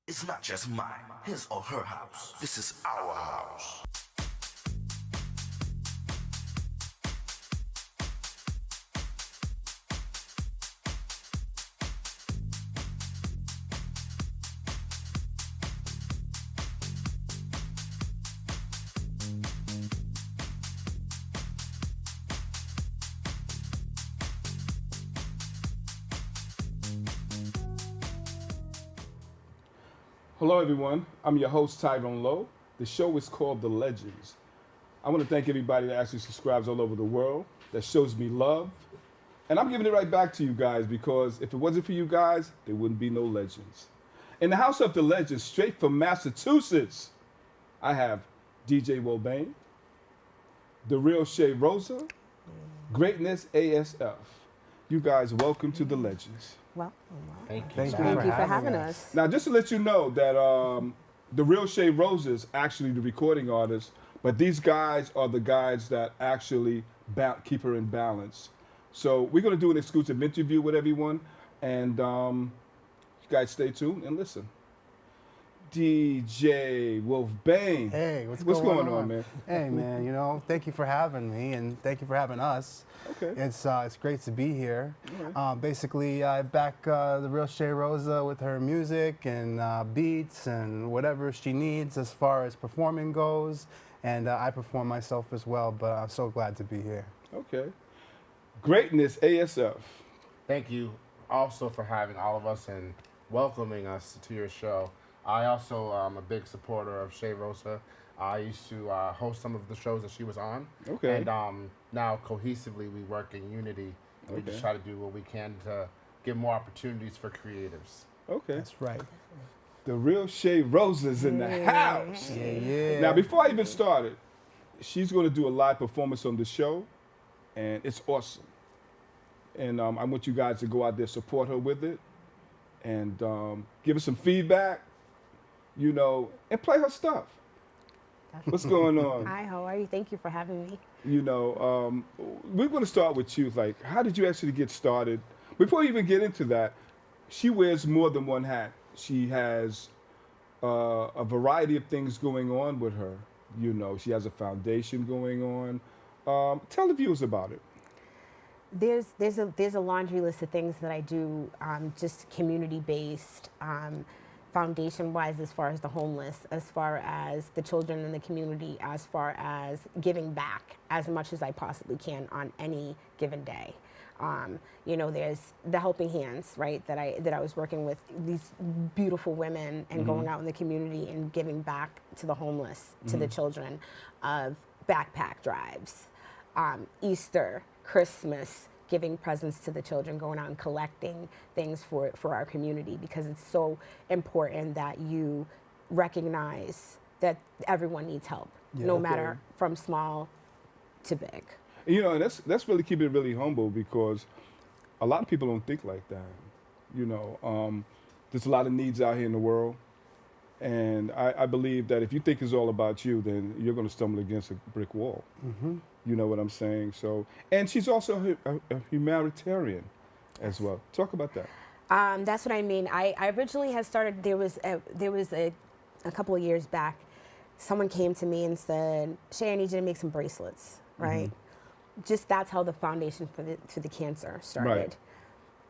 It's not just mine, his or her house. This is our house. Hello, everyone. I'm your host, Tyrone Lowe. The show is called The Legends. I want to thank everybody that actually subscribes all over the world, that shows me love. And I'm giving it right back to you guys because if it wasn't for you guys, there wouldn't be no legends. In the house of the legends, straight from Massachusetts, I have DJ Wobain, the real Shay Rosa, Greatness ASF. You guys, welcome to the Legends. Well, Thank you. thank you for having us. Now, just to let you know that the real Shay Rosa is actually the recording artist, but these guys are the guys that actually keep her in balance. So we're going to do an exclusive interview with everyone, and you guys stay tuned and listen. DJ Wolfbane. Hey, what's going on, man? Hey, man, thank you for having me and thank you for having us. Okay. It's great to be here. All right. Basically, I back the real Shay Rosa with her music and beats and whatever she needs as far as performing goes. And I perform myself as well, but I'm so glad to be here. Okay. Greatness ASF. Thank you also for having all of us and welcoming us to your show. I also am a big supporter of Shay Rosa. I used to host some of the shows that she was on. Okay. And now cohesively we work in unity. We just try to do what we can to give more opportunities for creatives. Okay. That's right. The real Shay Rosa's in the house. Yeah. Now, before I even started, she's going to do a live performance on the show, and it's awesome. And I want you guys to go out there, support her with it, and give us some feedback, and play her stuff. What's going on? Hi, how are you? Thank you for having me. We're going to start with you. Like, how did you actually get started? Before we even get into that, she wears more than one hat. She has a variety of things going on with her. She has a foundation going on. Tell the viewers about it. There's a laundry list of things that I do, just community based, foundation wise, as far as the homeless, as far as the children in the community, as far as giving back as much as I possibly can on any given day. There's the helping hands, right? That I was working with these beautiful women and going out in the community and giving back to the homeless, to the children, of backpack drives, Easter, Christmas, giving presents to the children, going out and collecting things for our community, because it's so important that you recognize that everyone needs help, no matter from small to big. And that's really keeping it really humble, because a lot of people don't think like that. There's a lot of needs out here in the world, and I believe that if you think it's all about you, then you're going to stumble against a brick wall. Mm-hmm. You know what I'm saying? So, and she's also a humanitarian as well. Talk about that. That's what I mean. I originally had started. There was a couple of years back, someone came to me and said, "Shay, I need you to make some bracelets." Right. Just that's how the foundation for the cancer started. Right.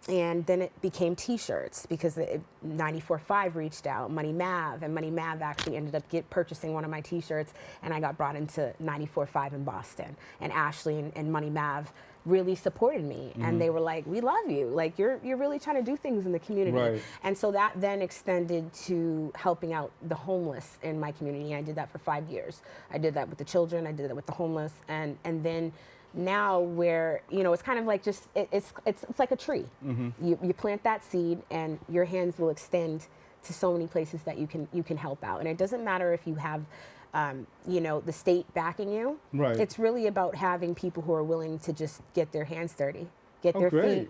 And then it became T-shirts, because 94.5 reached out, Money Mav, and Money Mav actually ended up purchasing one of my T-shirts, and I got brought into 94.5 in Boston. And Ashley and Money Mav really supported me, and they were like, "We love you. Like, you're really trying to do things in the community." Right. And so that then extended to helping out the homeless in my community. I did that for 5 years. I did that with the children. I did that with the homeless, and then. Now, where it's kind of like just it's like a tree. You plant that seed, and your hands will extend to so many places that you can help out. And it doesn't matter if you have the state backing you. Right. It's really about having people who are willing to just get their hands dirty, get their feet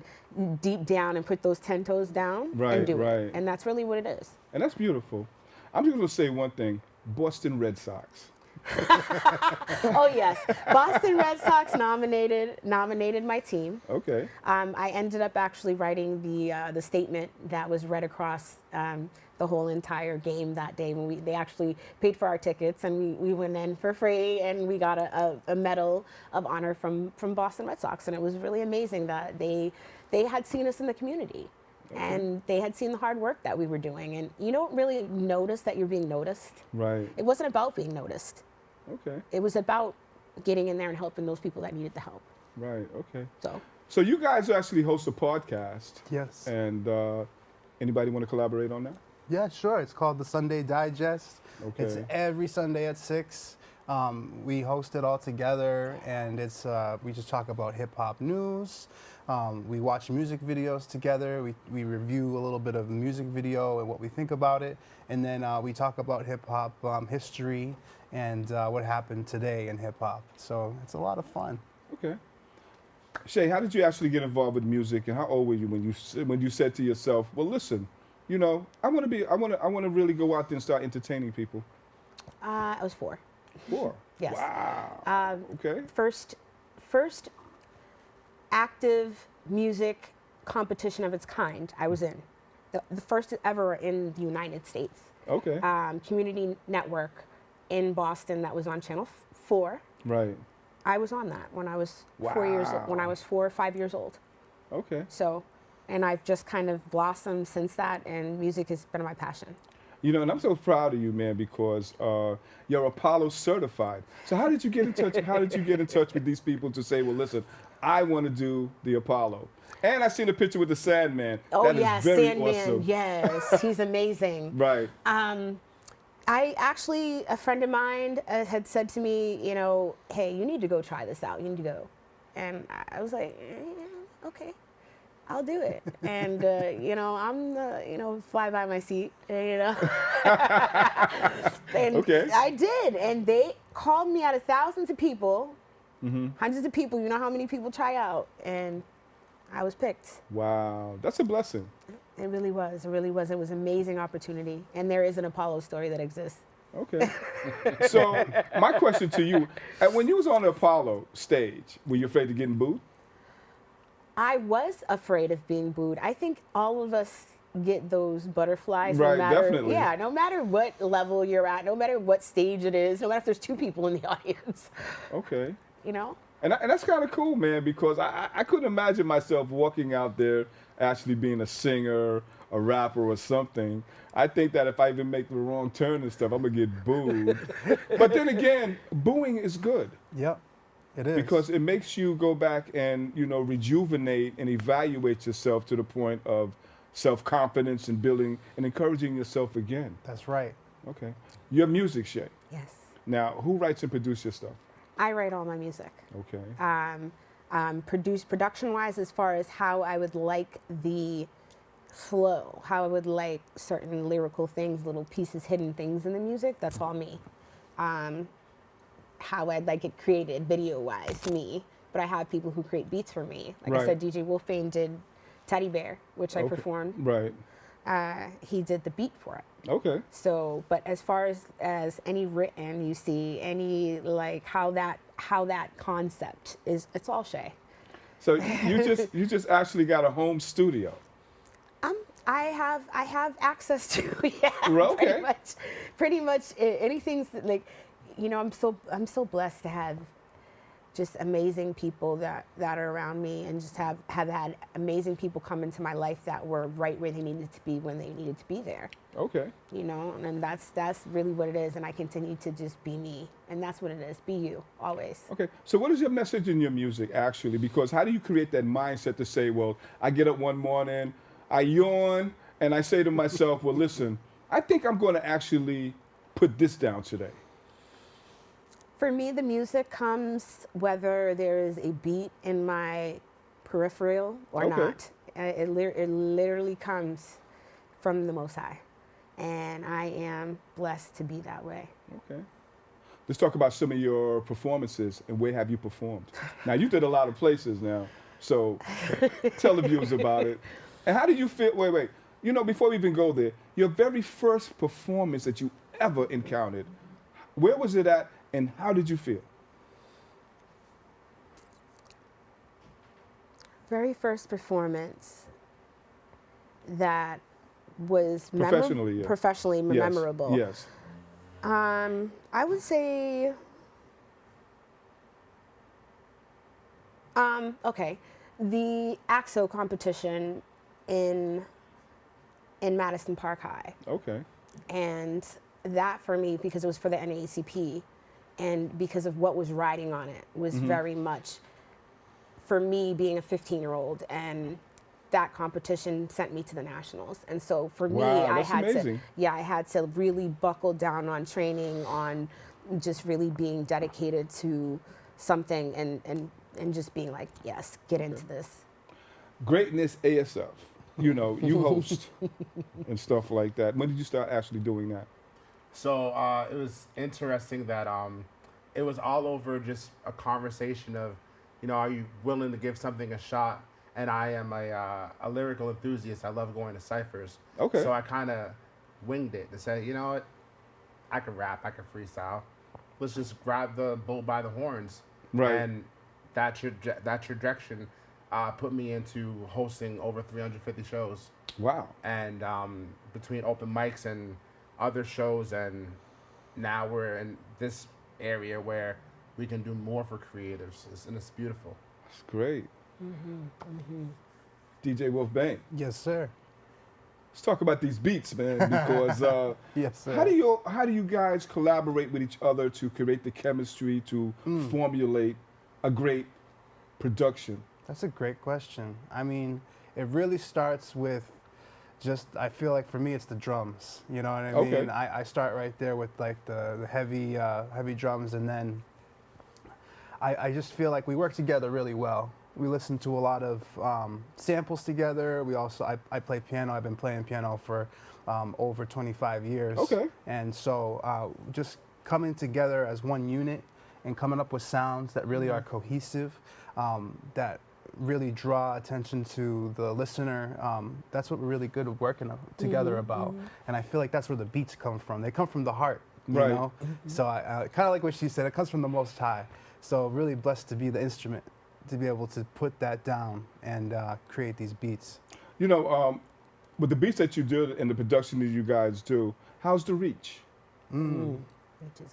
deep down, and put those 10 toes down and do it. And that's really what it is. And that's beautiful. I'm just going to say one thing: Boston Red Sox. Oh yes, Boston Red Sox nominated my team. Okay. I ended up actually writing the statement that was read across the whole entire game that day when they actually paid for our tickets and we went in for free and we got a medal of honor from Boston Red Sox, and it was really amazing that they had seen us in the community. Okay. And they had seen the hard work that we were doing, and you don't really notice that you're being noticed. Right. It wasn't about being noticed. Okay. It was about getting in there and helping those people that needed the help. Right. Okay. So you guys actually host a podcast. Yes. And anybody want to collaborate on that? Yeah, sure. It's called the Sunday Digest. Okay. It's every Sunday at 6. We host it all together, and it's we just talk about hip hop news. We watch music videos together. We review a little bit of the music video and what we think about it, and then we talk about hip hop history and what happened today in hip hop. So it's a lot of fun. Okay. Shay, how did you actually get involved with music, and how old were you when you said to yourself, "Well, listen, you know, I want to really go out there and start entertaining people"? I was 4. 4. Yes. Wow. Okay. First active music competition of its kind I was in. The first ever in the United States. Okay. Community network in Boston that was on Channel 4. Right. I was on that when I was 4 years old, when I was 4 or 5 years old. Okay. So, and I've just kind of blossomed since that, and music has been my passion. You know, and I'm so proud of you, man, because you're Apollo certified. So how did you get in touch? How did you get in touch with these people to say, well, listen, I want to do the Apollo? And I seen a picture with the Sandman. Oh, that yes, is very Sandman. awesome. Yes, he's amazing. Right. I actually, a friend of mine had said to me, you know, hey, you need to go try this out. You need to go. And I was like, yeah, okay, I'll do it. And, you know, I'm the, you know, fly by my seat, you know. And Okay. I did. And they called me out of thousands of people, hundreds of people. You know how many people try out. And I was picked. Wow. That's a blessing. It really was. It really was. It was an amazing opportunity. And there is an Apollo story that exists. Okay. So my question to you, when you was on the Apollo stage, were you afraid of getting booed? I was afraid of being booed. I think all of us get those butterflies. Right, no matter, definitely. Yeah, no matter what level you're at, no matter what stage it is, no matter if there's 2 people in the audience. Okay. You know? And that's kind of cool, man, because I couldn't imagine myself walking out there actually being a singer, a rapper, or something. I think that if I even make the wrong turn and stuff, I'm going to get booed. But then again, booing is good. Yep, it is. Because it makes you go back and, you know, rejuvenate and evaluate yourself to the point of self-confidence and building and encouraging yourself again. That's right. Okay. Your music, Shay. Yes. Now, who writes and produces your stuff? I write all my music. Okay. Production-wise, as far as how I would like the flow, how I would like certain lyrical things, little pieces, hidden things in the music, that's all me. How I'd like it created video-wise, me. But I have people who create beats for me. Like Right. I said, DJ Wolfane did Teddy Bear, which I Okay. performed. Right. He did the beat for it. Okay. So, but as far as any written, you see any like how that concept is, it's all Shay. So you just actually got a home studio. I have access to Well, okay. pretty much anything like, you know, I'm so blessed to have just amazing people that are around me, and just have had amazing people come into my life that were right where they needed to be when they needed to be there. Okay. You know, and that's really what it is, and I continue to just be me, and that's what it is. Be you, always. Okay. So what is your message in your music, actually? Because how do you create that mindset to say, well, I get up one morning, I yawn, and I say to myself, well, listen, I think I'm going to actually put this down today. For me, the music comes whether there is a beat in my peripheral or Okay. not. It literally comes from the Most High, and I am blessed to be that way. Okay. Let's talk about some of your performances and where have you performed. Now, you did a lot of places now, so tell the viewers about it. And how did you feel? Wait. You know, before we even go there, your very first performance that you ever encountered, where was it at? and how did you feel? Very first performance that was Professionally, yeah. professionally Yes, memorable. Yes. I would say, okay, the AXO competition in Madison Park High. Okay. And that for me, because it was for the NAACP, and because of what was riding on it, was very much for me being a 15-year-old, and that competition sent me to the nationals. And so for me, Wow, I that's had amazing. I had to really buckle down on training, on just really being dedicated to something, and just being like, yes, get into this. Greatness ASF. You know, you host and stuff like that. When did you start actually doing that? So it was interesting that it was all over just a conversation of, you know, are you willing to give something a shot? And I am a lyrical enthusiast. I love going to ciphers. Okay. So I kind of winged it to say, you know what, I can rap, I can freestyle. Let's just grab the bull by the horns. Right. And that trajectory put me into hosting over 350 shows. Wow. And between open mics and other shows, and now we're in this area where we can do more for creatives, and it's beautiful. That's great. DJ Wolf Bang. Yes, sir. Let's talk about these beats, man, because Yes, sir. how do you guys collaborate with each other to create the chemistry to formulate a great production? That's a great question. I mean, it really starts with just, I feel like for me, it's the drums. You know what I mean? Okay. I start right there with like the heavy drums, and then I just feel like we work together really well. We listen to a lot of samples together. We also, I play piano. I've been playing piano for over 25 years. Okay. And so just coming together as one unit and coming up with sounds that really are cohesive, that really draw attention to the listener. That's what we're really good at working together about. And I feel like that's where the beats come from. They come from the heart, you Right. know? So I kind of like what she said, it comes from the Most High. So really blessed to be the instrument, to be able to put that down and create these beats. You know, with the beats that you do and the production that you guys do, how's the reach? Which is good.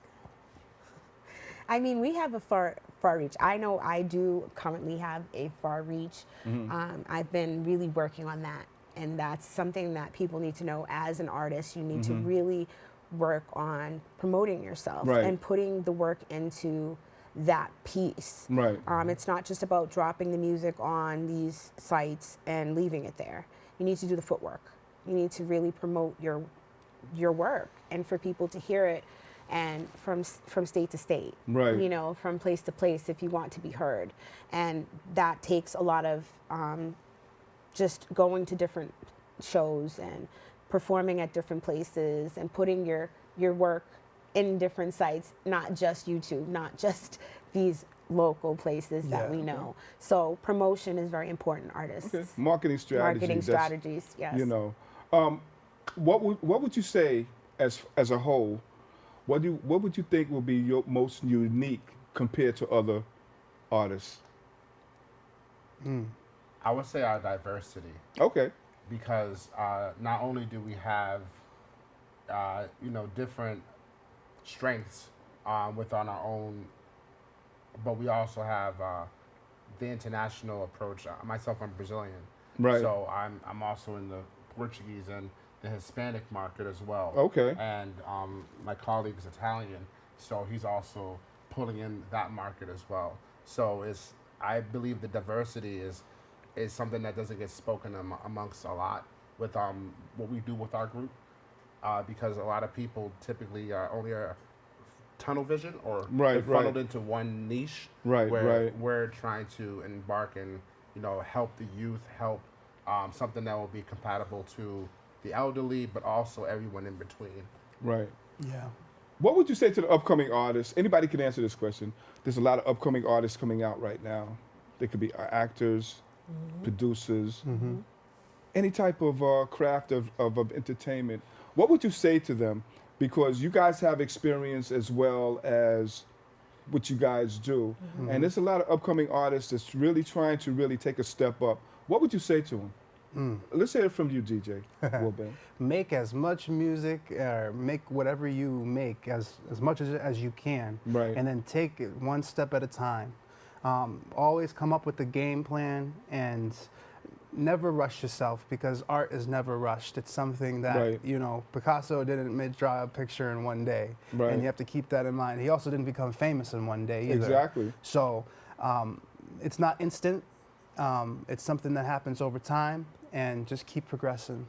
I mean, we have a far reach. I know I do currently have a far reach. I've been really working on that, and that's something that people need to know. As an artist, you need to really work on promoting yourself Right. and putting the work into that piece. Right. It's not just about dropping the music on these sites and leaving it there. You need to do the footwork. You need to really promote your work, and for people to hear it, and from state to state, Right. you know, from place to place, if you want to be heard. And that takes a lot of just going to different shows and performing at different places and putting your work in different sites, not just YouTube, not just these local places that we know. So promotion is very important, artists. Okay. Marketing strategies. Marketing that's, strategies, yes. You know, what would you say as a whole? What would you think will be your most unique compared to other artists? I would say our diversity, Okay. because not only do we have, you know, different strengths within our own, but we also have the international approach. Myself, I'm Brazilian, Right. so I'm also in the Portuguese and the Hispanic market as well. Okay. And my colleague is Italian, so he's also pulling in that market as well. So I believe the diversity is something that doesn't get spoken amongst a lot with what we do with our group, because a lot of people typically only are tunnel vision, or Right, they're funneled right. into one niche. Right, where right. we're trying to embark and, you know, help the youth, help something that will be compatible to the elderly, but also everyone in between. Right. Yeah. What would you say to the upcoming artists? Anybody can answer this question. There's a lot of upcoming artists coming out right now. They could be actors, producers, any type of craft of entertainment. What would you say to them? Because you guys have experience as well as what you guys do. And there's a lot of upcoming artists that's really trying to really take a step up. What would you say to them? Let's hear it from you, DJ Wolfbane. Make as much music, make whatever you make as much as you can, Right. and then take it one step at a time. Always come up with a game plan and never rush yourself, because art is never rushed. It's something that, Right. you know, Picasso didn't draw a picture in one day, Right. and you have to keep that in mind. He also didn't become famous in one day either. Exactly. So it's not instant. It's something that happens over time, and just keep progressing.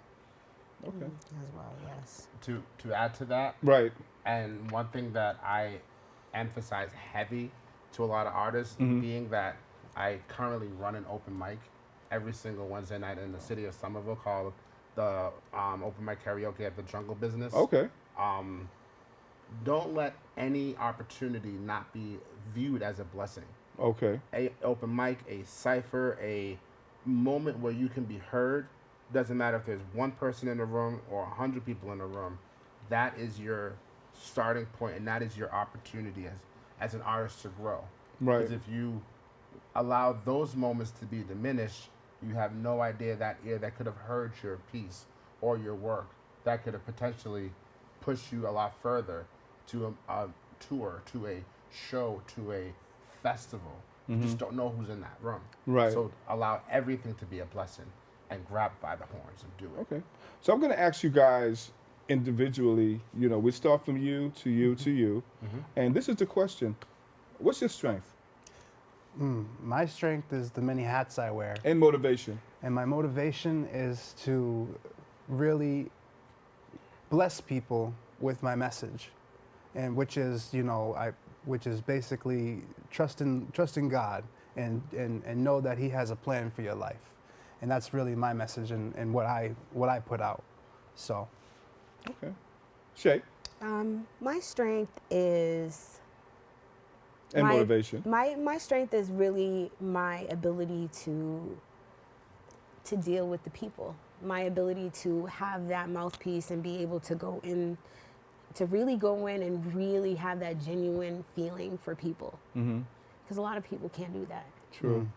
Okay. As well, yes. To add to that, Right. and one thing that I emphasize heavy to a lot of artists, being that I currently run an open mic every single Wednesday night in the city of Somerville called the Open Mic Karaoke at the Jungle Business. Okay. Don't let any opportunity not be viewed as a blessing. Okay. A open mic, a cipher, a moment where you can be heard. Doesn't matter if there's one person in the room or 100 people in the room. That is your starting point, and that is your opportunity as an artist to grow. Right. Because if you allow those moments to be diminished, you have no idea that ear that could have heard your piece or your work that could have potentially pushed you a lot further to a tour, to a show, to a festival. You just don't know who's in that room. Right. So allow everything to be a blessing and grab by the horns and do it. Okay. So I'm going to ask you guys individually, you know, we start from you to you to you. And this is the question. What's your strength My strength is the many hats I wear. and motivation? And my motivation is to really bless people with my message, and which is, you know, which is basically trusting God and know that He has a plan for your life, and that's really my message and what I put out. So, Okay. Shay My strength is and motivation. My strength is really my ability to deal with the people. My ability to have that mouthpiece and be able to go in, to really go in and really have that genuine feeling for people. Because a lot of people can't do that. True.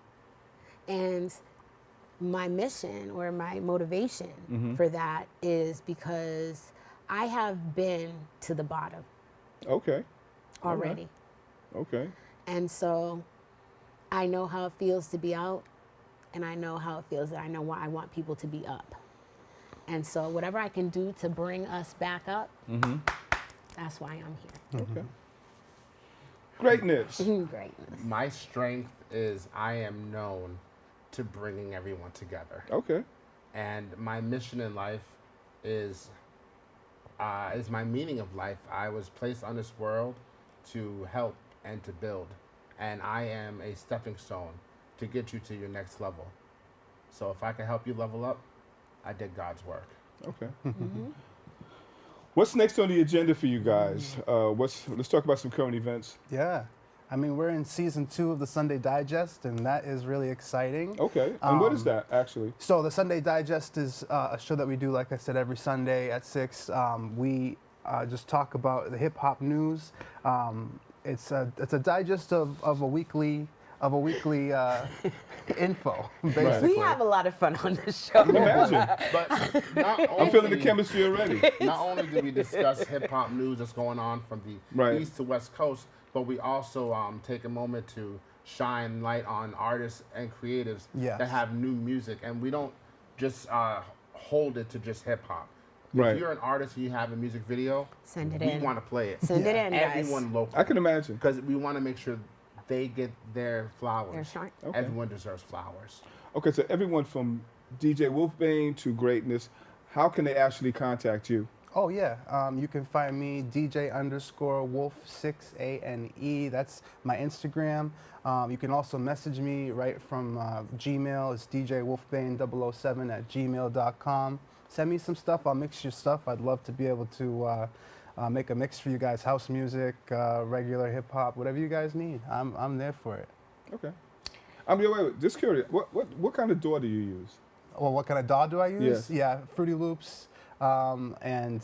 And my mission or my motivation for that is because I have been to the bottom Okay. already. Okay. And so I know how it feels to be out, and I know how it feels that I know why I want people to be up. And so whatever I can do to bring us back up, that's why I'm here. Okay. Greatness. Greatness. My strength is I am known to bringing everyone together. Okay. And my mission in life is my meaning of life. I was placed on this world to help and to build, and I am a stepping stone to get you to your next level. So if I can help you level up, I did God's work. Okay. What's next on the agenda for you guys? Let's talk about some current events. yeah. I mean, we're in season 2 of the Sunday Digest, and that is really exciting. Okay. And what is that actually? So the Sunday Digest is a show that we do, like I said, every Sunday at 6. We just talk about the hip hop news. It's a digest of a weekly info, basically. We have a lot of fun on this show. Imagine. But not I'm feeling the only- chemistry already. Not only do we discuss hip hop news that's going on from the Right. east to west coast, but we also take a moment to shine light on artists and creatives Yes. that have new music, and we don't just hold it to just hip hop. Right. If you're an artist and you have a music video, Send it we in. want to play it. Send it in, guys. Everyone local, I can imagine. because we want to make sure they get their flowers. Their shine. Okay. Everyone deserves flowers. Okay, so everyone from DJ Wolfbane to Greatness, how can they actually contact you? Oh yeah, you can find me DJ_Wolf6ANE. That's my Instagram. You can also message me right from Gmail. It's DJWolfbane007@gmail.com. Send me some stuff. I'll mix your stuff. I'd love to be able to make a mix for you guys. House music, regular hip hop, whatever you guys need. I'm there for it. Okay. Wait, just curious. What kind of door do you use? Well, what kind of DAW do I use? Yeah. Yeah, Fruity Loops. and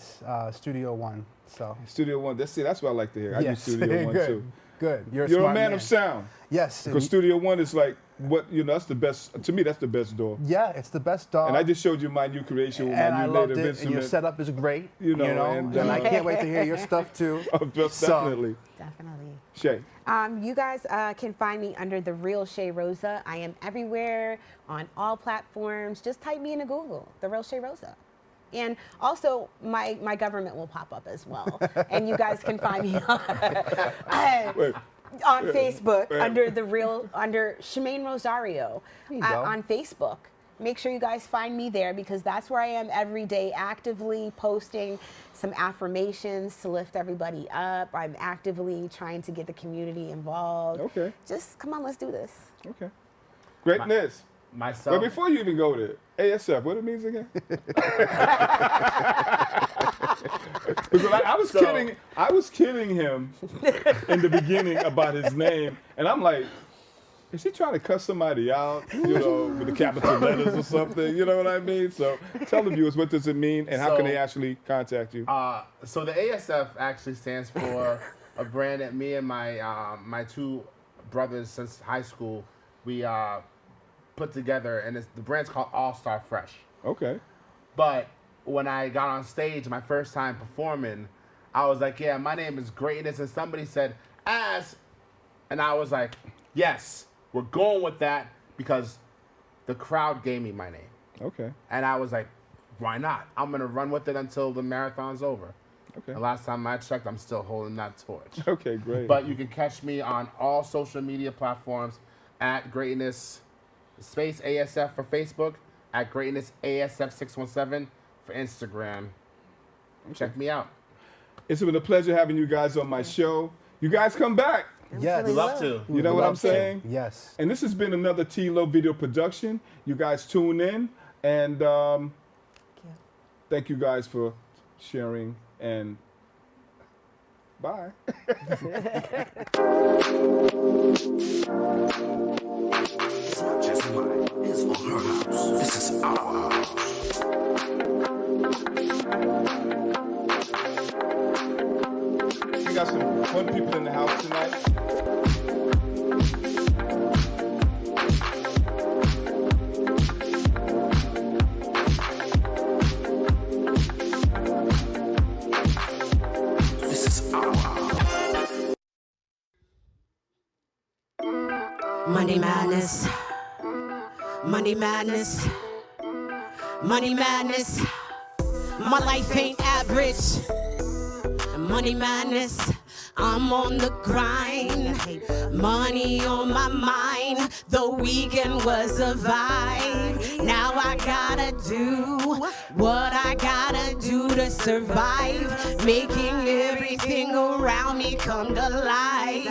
Studio One. So Studio One. That's what I like to hear. I do yes, Studio One good, too. good. You're a smart man of sound. Yes. Because Studio One is like that's the best. To me, that's the best door. Yeah, it's the best dog. And I just showed you my new creation with and my I new loved native it, instrument. and your setup is great. And I can't wait to hear your stuff too. Oh, just definitely. Definitely. Shay. You guys can find me under The Real Shay Rosa. I am everywhere on all platforms. Just type me into Google, The Real Shay Rosa. And also, my government will pop up as well. And you guys can find me on Facebook under Shemaine Rosario on Facebook. Make sure you guys find me there because that's where I am every day, actively posting some affirmations to lift everybody up. I'm actively trying to get the community involved. Okay. Just come on, let's do this. Okay. Greatness. Myself. But before you even go there, ASF, what it means again? Because I was kidding him in the beginning about his name, and I'm like, is he trying to cuss somebody out, with the capital letters or something? You know what I mean? So tell the viewers, what does it mean, and how can they actually contact you? So the ASF actually stands for a brand that me and my two brothers since high school, we put together, and the brand's called All Star Fresh. Okay. But when I got on stage my first time performing, I was like, yeah, my name is Greatness, and somebody said, As, and I was like, yes, we're going with that because the crowd gave me my name. Okay. And I was like, why not? I'm going to run with it until the marathon's over. Okay. The last time I checked, I'm still holding that torch. Okay, great. But you can catch me on all social media platforms at Greatness Space ASF for Facebook, at Greatness ASF 617 for Instagram. Check me out. It's been a pleasure having you guys on my show. You guys come back. Yes. We'd love to. You know what I'm saying? Yes. And this has been another T-Lo video production. You guys tune in, and thank you guys for sharing, and bye. It's not just mine, his or her house. This is our house. We got some fun people in the house tonight. This is our house. Money madness, money madness, money madness. My life ain't average. Money madness, I'm on the grind. Money on my mind. The weekend was a vibe. Now I gotta do what I gotta do to survive. Making everything around me come to life.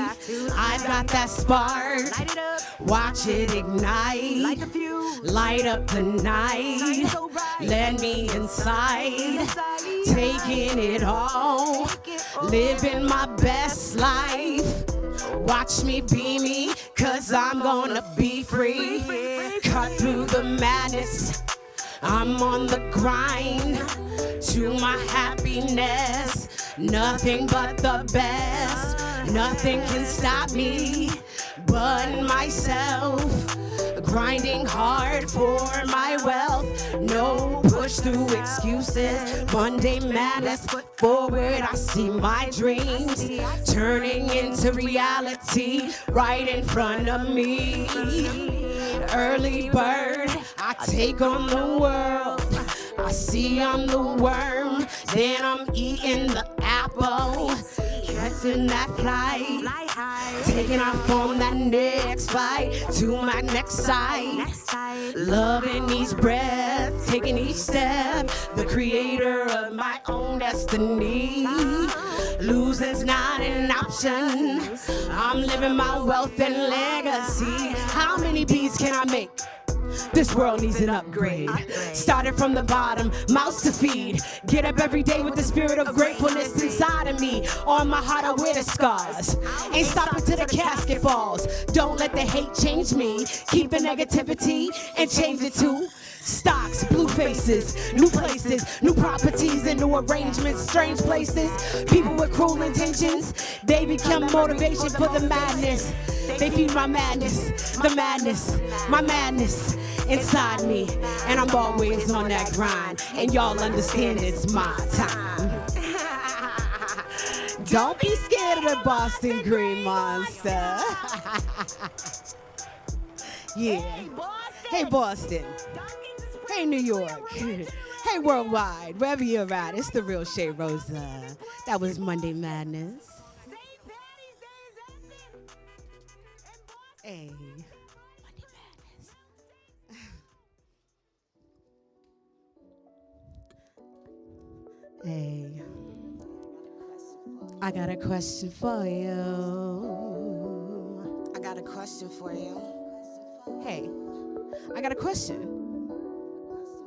I've got that spark. Watch it ignite. Light up the night. Let me inside. Taking it all. Living my best life. Watch me be me, cause I'm gonna be free. Cut through the madness. I'm on the grind to my happiness. Nothing but the best. Nothing can stop me but myself. Grinding hard for my wealth. No push through excuses. Monday madness, foot forward. I see my dreams turning into reality right in front of me. Early bird, I take on the world. I see I'm the worm, then I'm eating the apple. Catching that flight, taking off on that next flight to my next site. Loving each breath, taking each step, the creator of my own destiny. Losing's not an option. I'm living my wealth and legacy. How many beats can I make? This world needs an upgrade. Started from the bottom, mouths to feed. Get up every day with the spirit of gratefulness inside of me. On my heart I wear the scars. Ain't stopping till the casket falls. Don't let the hate change me. Keep the negativity and change it to Stocks, blue faces, new places, new properties and new arrangements, strange places. People with cruel intentions, they become motivation for the madness. They feed my madness, the madness, my madness inside me. And I'm always on that grind, and y'all understand it's my time. Don't be scared of the Boston Green Monster. Yeah. Hey, Boston. Hey, New York. Hey, worldwide. Wherever you're at, it's the real Shay Rosa. That was Monday Madness. Hey. Monday Madness. Hey. I got a question for you. I got a question for you. Hey, I got a question.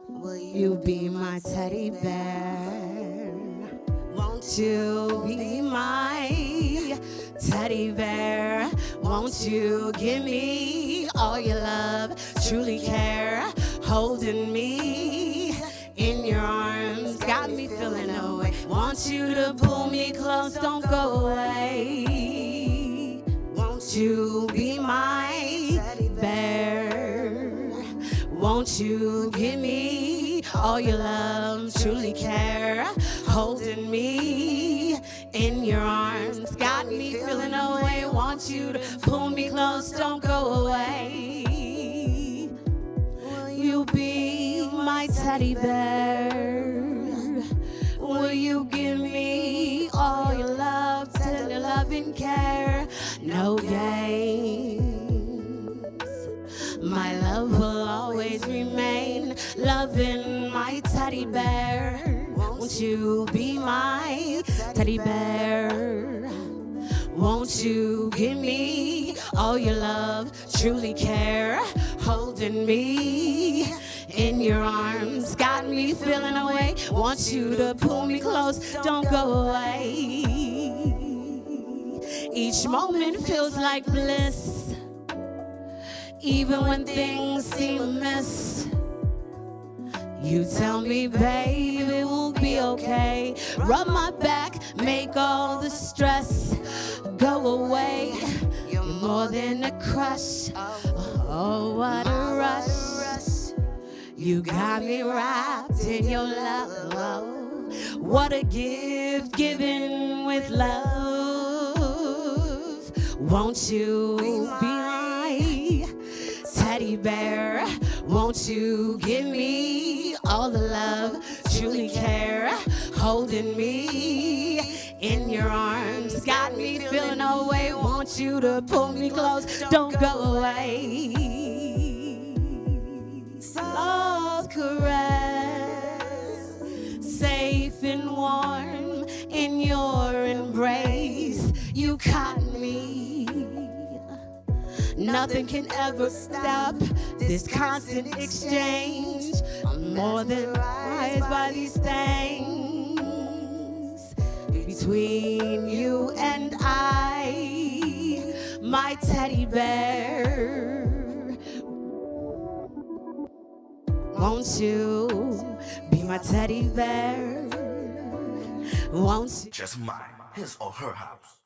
Will You be my teddy bear. Won't You be my teddy bear. Won't you give me all your love, truly care, holding me in your arms, got me feeling away. Want you to pull me close, don't go away. Won't you be my bear? Won't you give me all your love, truly care, holding me in your arms, got me feeling away. Want you to pull me close, don't go away. Will you be my teddy bear? Will you give me all your love, tender love and care? No games. My love will always remain loving my teddy bear. Won't you be my teddy bear? Won't you give me all your love, truly care, holding me in your arms, got me feeling away. Want you to pull me close, don't go away. Each moment feels like bliss, even when things seem amiss. You tell me, babe, it will be okay. Rub my back, make all the stress go away. You're more than a crush. Oh, what a rush. You got me wrapped in your love. What a gift given with love. Won't you be my teddy bear? Won't you give me all the love, truly care, holding me in your arms, got me feeling away. Want you to pull me close, don't go away. Soft caress, safe and warm in your embrace. You caught me. Nothing can ever stop this constant exchange. I'm more than surprised by these things between you and I, my teddy bear. Won't you be my teddy bear? Won't you? Just mine, his or her house.